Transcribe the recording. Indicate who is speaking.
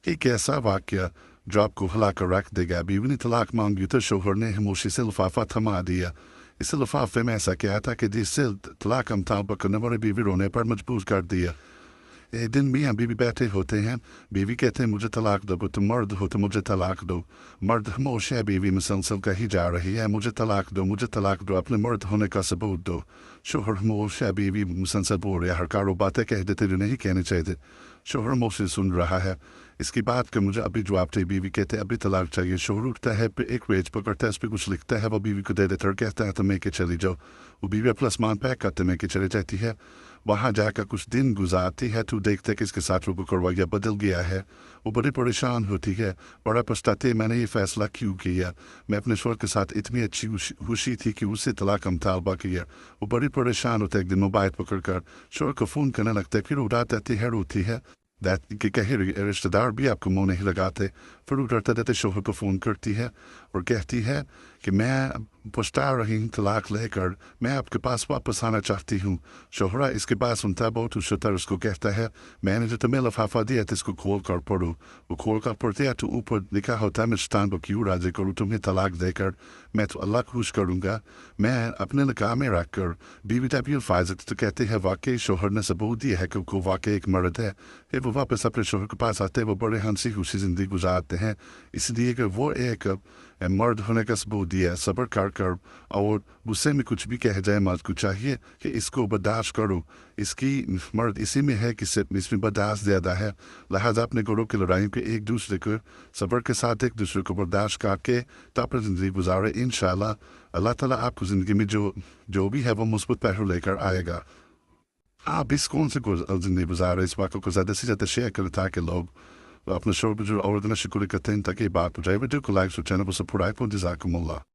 Speaker 1: ایک ایسا واقعہ جو آپ کو ہلا کر رکھ دے گا۔ بیوی نے طلاق مانگی تو شوہر نے خاموشی سے لفافہ تھما دیا۔ اس لفافے میں ایسا کیا تھا کہ جس سے طلاق کا مطالبہ کرنے والے بیوی رونے پر مجبور کر دیا۔ ایک دن میاں بیوی بیٹھے ہوتے ہیں، بیوی کہتے ہیں مجھے طلاق دو، تم مرد ہو تو مجھے طلاق دو۔ مرد خاموش ہے، بیوی مسلسل کہی جا رہی ہے مجھے طلاق دو، مجھے طلاق دو، اپنے مرد ہونے کا ثبوت دو۔ شوہر خاموش ہے، بیوی مسلسل بول رہی ہے ہر کار وہ باتیں کہہ دیتے جو نہیں کہنی چاہیے۔ شوہر خاموشی سن رہا ہے، اس کی بات کا مجھے ابھی جواب چاہیے۔ بیوی کہتے ابھی طلاق چاہیے۔ شوہر اٹھتا ہے، پھر ایک پیج پکڑتا ہے، اس پہ کچھ لکھتا ہے، وہ بیوی کو دے دیتا ہے اور کہتا ہے تم میں کے چلی جاؤ۔ وہ بیوی اپنا سامان پیک کرتے میں کے چلے جاتی ہے۔ وہاں جا کر کچھ دن گزارتی ہے تو دیکھتے ہے کہ اس کے ساتھ وہ رویہ بدل گیا ہے۔ وہ بڑی پریشان ہوتی ہے، بڑا پچھتاتی ہے میں نے یہ فیصلہ کیوں کیا، میں اپنے شوہر کے ساتھ اتنی اچھی خوشی تھی کہ اس سے طلاق کا مطالبہ کیا۔ وہ بڑی پریشان ہوتا ہے، ایک دن موبائل پکڑ کر شوہر کو فون کرنے لگتا ہے، پھر اٹھا دیتی ہے، روتی ہے کہ کہیں رشتہ دار بھی آپ کو منہ نہیں لگاتے۔ پھر اٹھاتے دیتے شوہر کو فون کرتی ہے اور کہتی ہے کہ میں پچھتا رہی ہوں طلاق لے کر، میں آپ کے پاس واپس آنا چاہتی ہوں۔ شوہر اس کے پاس سنتا ہے، بہت خوش اس کو کہتا ہے میں نے جو تمہیں لفافہ دیا تھا اس کو کھول کر پڑھو۔ وہ کھول کر پڑھتے ہیں تو اوپر لکھا ہوتا ہے میں شیطان کو کیوں راضی کروں تمہیں طلاق دے کر، میں تو اللہ خوش کروں گا۔ میں اپنے نکاح میں رکھ کر بیوی طبی الفاظ تو کہتے ہیں واقعی شوہر نے ثبوت دیا ہے کہ وہ واقعی ایک مرد ہے۔ پھر وہ واپس اپنے شوہر کے پاس آتے ہیں، وہ بڑے ہنسی خوشی زندگی گزارتے ہیں، اس لیے کہ وہ ایک مرد ہونے کا ثبوت دیا، صبر کر کر، اور غصے میں کچھ بھی کہہ جائے مرد کو چاہیے کہ اس کو برداشت کرو، اس کی مرد اسی میں ہے کہ صرف اس میں برداشت زیادہ ہے، لہٰذا اپنے گھروں کی لڑائیوں کے ایک دوسرے کو صبر کے ساتھ ایک دوسرے کو برداشت کر کے اپنی زندگی گزارے۔ انشاءاللہ اللہ تعالیٰ آپ کو زندگی میں جو بھی ہے وہ مثبت پہلو لے کر آئے گا۔ آپ اس کون سے زندگی گزارے، اس واقعے کو زیادہ سے زیادہ شیئر کریں تاکہ لوگ اپنے شوہر پر جو اور شکر کرتے ہیں تاکہ یہ بات ہو جائے۔ ویڈیو کو لائک اور چینل کو سبسکرائب کریں۔ جزاکم اللہ۔